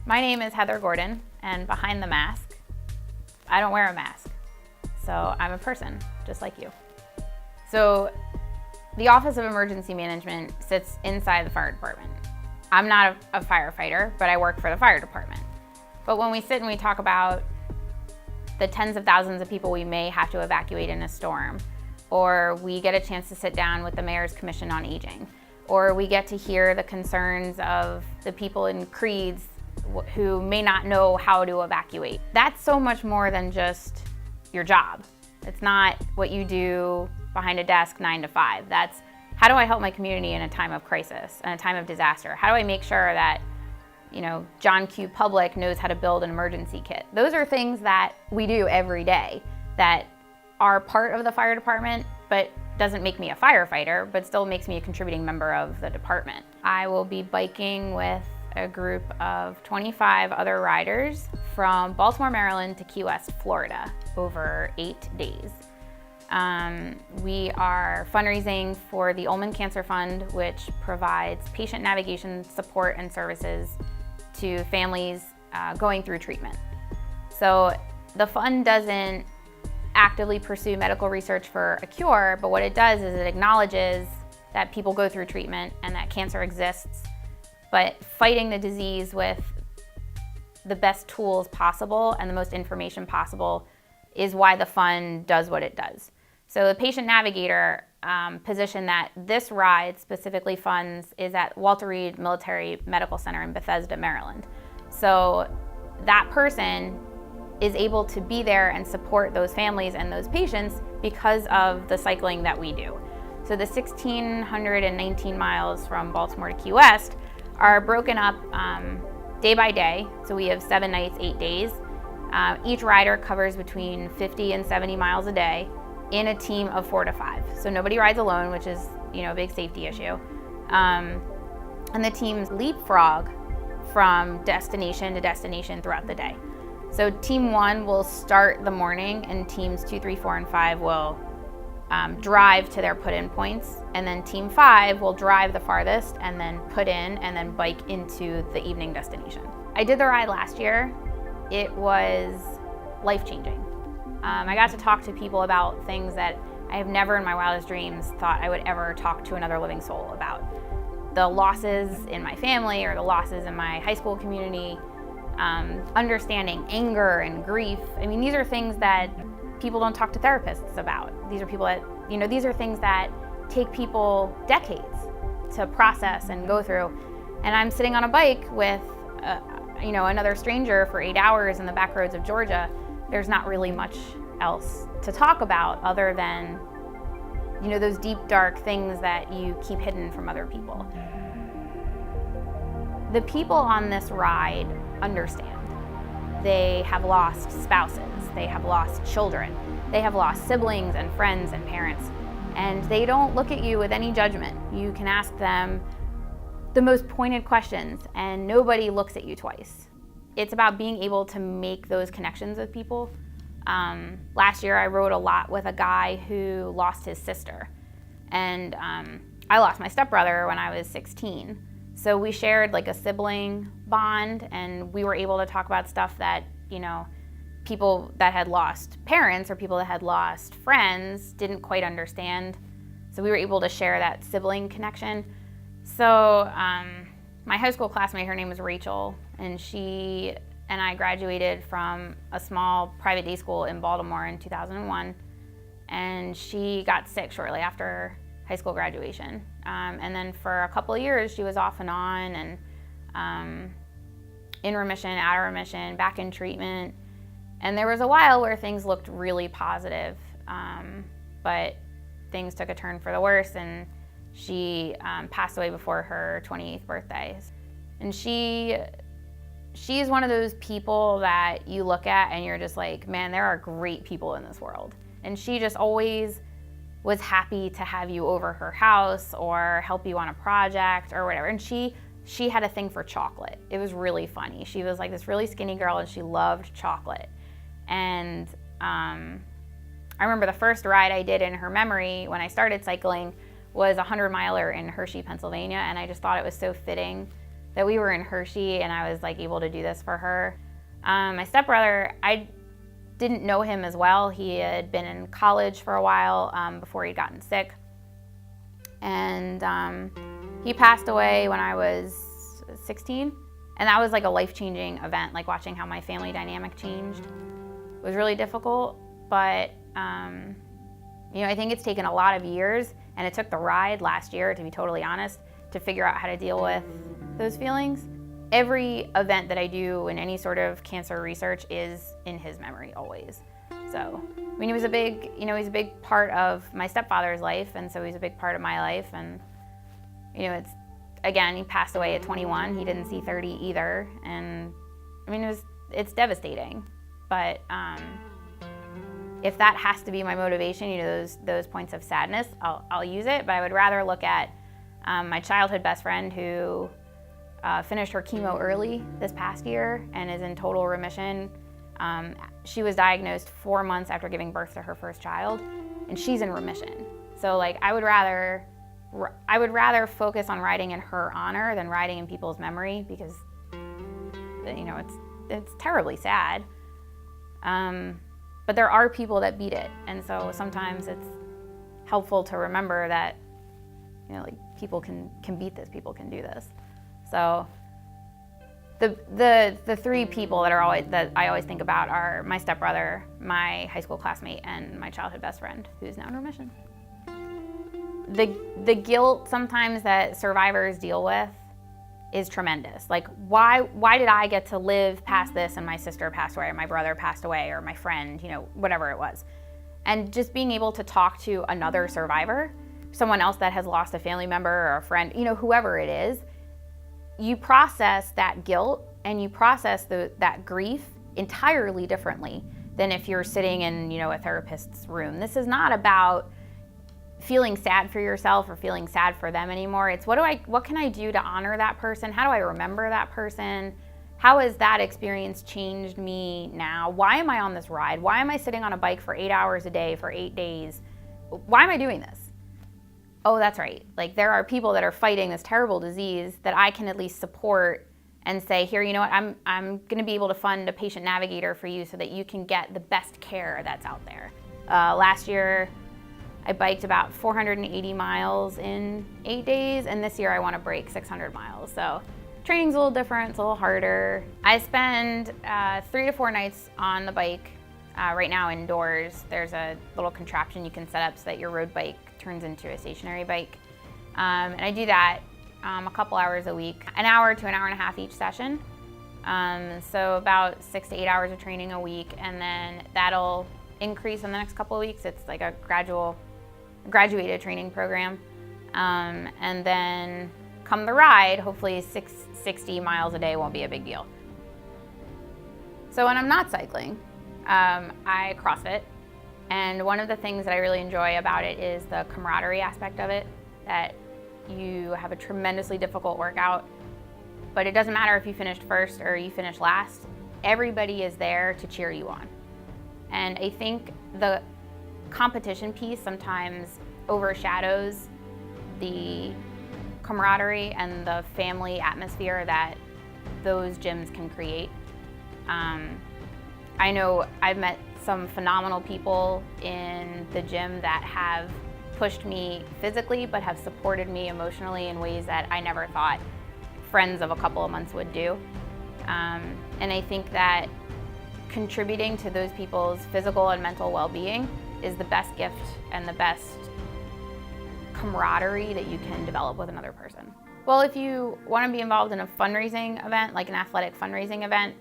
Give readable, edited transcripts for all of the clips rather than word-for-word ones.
My name is Heather Gordon, and behind the mask, I don't wear a mask. So I'm a person, just like you. So the Office of Emergency Management sits inside the fire department. I'm not a firefighter, but I work for the fire department. But when we sit and we talk about the tens of thousands of people we may have to evacuate in a storm, or we get a chance to sit down with the Mayor's Commission on Aging, or we get to hear the concerns of the people in creeds who may not know how to evacuate. That's so much more than just your job. It's not what you do behind a desk 9 to 5. That's how do I help my community in a time of crisis, in a time of disaster? How do I make sure that, John Q. Public knows how to build an emergency kit? Those are things that we do every day that are part of the fire department, but doesn't make me a firefighter, but still makes me a contributing member of the department. I will be biking with a group of 25 other riders from Baltimore, Maryland to Key West, Florida over 8 days. We are fundraising for the Ullman Cancer Fund, which provides patient navigation support and services to families going through treatment. So the fund doesn't actively pursue medical research for a cure, but what it does is it acknowledges that people go through treatment and that cancer exists, but fighting the disease with the best tools possible and the most information possible is why the fund does what it does. So the patient navigator position that this ride specifically funds is at Walter Reed Military Medical Center in Bethesda, Maryland. So that person is able to be there and support those families and those patients because of the cycling that we do. So the 1,619 miles from Baltimore to Key West are broken up day by day. So we have 7 nights, 8 days. Each rider covers between 50 and 70 miles a day in a team of 4 to 5. So nobody rides alone, which is a big safety issue. And the teams leapfrog from destination to destination throughout the day. So team 1 will start the morning, and teams 2, 3, 4, and 5 will drive to their put-in points, and then team 5 will drive the farthest and then put in and then bike into the evening destination. I did the ride last year. It was life-changing. I got to talk to people about things that I have never in my wildest dreams thought I would ever talk to another living soul about. The losses in my family or the losses in my high school community, understanding anger and grief. I mean, these are things that people don't talk to therapists about. These are people that, these are things that take people decades to process and go through. And I'm sitting on a bike with, another stranger for 8 hours in the back roads of Georgia. There's not really much else to talk about other than, those deep, dark things that you keep hidden from other people. The people on this ride understand. They have lost spouses, they have lost children, they have lost siblings and friends and parents, and they don't look at you with any judgment. You can ask them the most pointed questions and nobody looks at you twice. It's about being able to make those connections with people. Last year I rode a lot with a guy who lost his sister, and I lost my stepbrother when I was 16. So we shared like a sibling bond, and we were able to talk about stuff that, people that had lost parents or people that had lost friends didn't quite understand. So we were able to share that sibling connection. So my high school classmate, her name was Rachel, and she and I graduated from a small private day school in Baltimore in 2001, and she got sick shortly after high school graduation. And then for a couple of years, she was off and on, and in remission, out of remission, back in treatment. And there was a while where things looked really positive, but things took a turn for the worse, and she passed away before her 28th birthday. And she she's one of those people that you look at and you're just like, man, there are great people in this world. And she just always was happy to have you over her house or help you on a project or whatever. And she had a thing for chocolate. It was really funny. She was like this really skinny girl and she loved chocolate. And I remember the first ride I did in her memory when I started cycling was a 100-miler in Hershey, Pennsylvania. And I just thought it was so fitting that we were in Hershey and I was like able to do this for her. My stepbrother, I didn't know him as well. He had been in college for a while before he'd gotten sick. And he passed away when I was 16. And that was like a life-changing event, like watching how my family dynamic changed. It was really difficult, but I think it's taken a lot of years, and it took the ride last year, to be totally honest, to figure out how to deal with those feelings. Every event that I do in any sort of cancer research is in his memory always. So, he was a big, he's a big part of my stepfather's life, and so he's a big part of my life. And, he passed away at 21. He didn't see 30 either. And, it's devastating. But if that has to be my motivation, those points of sadness, I'll use it. But I would rather look at my childhood best friend who finished her chemo early this past year and is in total remission. She was diagnosed 4 months after giving birth to her first child, and she's in remission. So I would rather focus on riding in her honor than riding in people's memory, because it's terribly sad. But there are people that beat it, and so sometimes it's helpful to remember that people can beat this, people can do this. So the three people that I always think about are my stepbrother, my high school classmate, and my childhood best friend, who's now in remission. The guilt sometimes that survivors deal with is tremendous. Like, why did I get to live past this and my sister passed away or my brother passed away or my friend, whatever it was. And just being able to talk to another survivor, someone else that has lost a family member or a friend, whoever it is, you process that guilt and you process that grief entirely differently than if you're sitting in, a therapist's room. This is not about feeling sad for yourself or feeling sad for them anymore. It's what can I do to honor that person? How do I remember that person? How has that experience changed me now? Why am I on this ride? Why am I sitting on a bike for 8 hours a day for 8 days? Why am I doing this? Oh, that's right. There are people that are fighting this terrible disease that I can at least support and say, here, you know what, I'm gonna be able to fund a patient navigator for you so that you can get the best care that's out there. Last year, I biked about 480 miles in 8 days, and this year I want to break 600 miles. So training's a little different, it's a little harder. I spend 3 to 4 nights on the bike. Right now indoors, there's a little contraption you can set up so that your road bike turns into a stationary bike. And I do that a couple hours a week, an hour to an hour and a half each session. So about 6 to 8 hours of training a week, and then that'll increase in the next couple of weeks. It's like a graduated training program. And then come the ride, hopefully 60 miles a day won't be a big deal. So when I'm not cycling, I CrossFit. And one of the things that I really enjoy about it is the camaraderie aspect of it, that you have a tremendously difficult workout, but it doesn't matter if you finished first or you finished last. Everybody is there to cheer you on. And I think the competition piece sometimes overshadows the camaraderie and the family atmosphere that those gyms can create. I know I've met some phenomenal people in the gym that have pushed me physically but have supported me emotionally in ways that I never thought friends of a couple of months would do. And I think that contributing to those people's physical and mental well-being is the best gift and the best camaraderie that you can develop with another person. Well, if you want to be involved in a fundraising event, like an athletic fundraising event,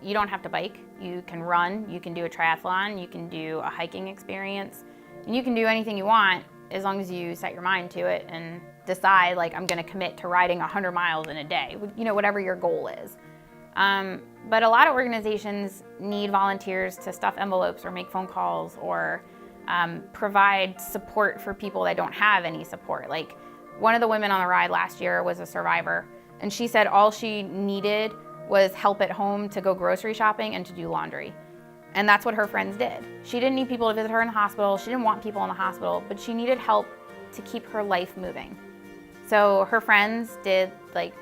you don't have to bike. You can run, you can do a triathlon, you can do a hiking experience, and you can do anything you want as long as you set your mind to it and decide, I'm going to commit to riding 100 miles in a day, whatever your goal is. But a lot of organizations need volunteers to stuff envelopes or make phone calls or provide support for people that don't have any support. Like one of the women on the ride last year was a survivor, and she said all she needed was help at home to go grocery shopping and to do laundry. And that's what her friends did. She didn't need people to visit her in the hospital. She didn't want people in the hospital, but she needed help to keep her life moving. So her friends did like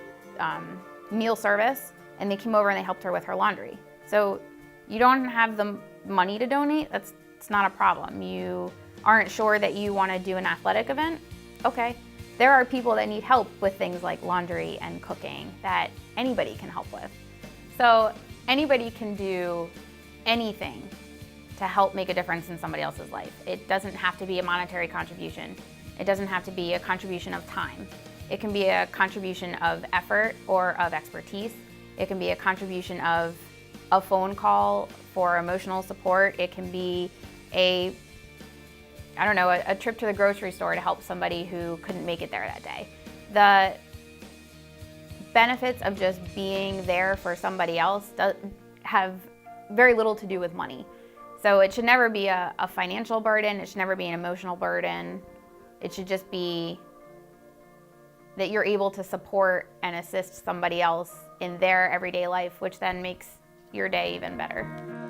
meal service, and they came over and they helped her with her laundry. So you don't have the money to donate, it's not a problem. You aren't sure that you want to do an athletic event? Okay. There are people that need help with things like laundry and cooking that anybody can help with. So anybody can do anything to help make a difference in somebody else's life. It doesn't have to be a monetary contribution. It doesn't have to be a contribution of time. It can be a contribution of effort or of expertise. It can be a contribution of a phone call for emotional support. It can be a trip to the grocery store to help somebody who couldn't make it there that day. The benefits of just being there for somebody else have very little to do with money. So it should never be a financial burden. It should never be an emotional burden. It should just be that you're able to support and assist somebody else in their everyday life, which then makes your day even better.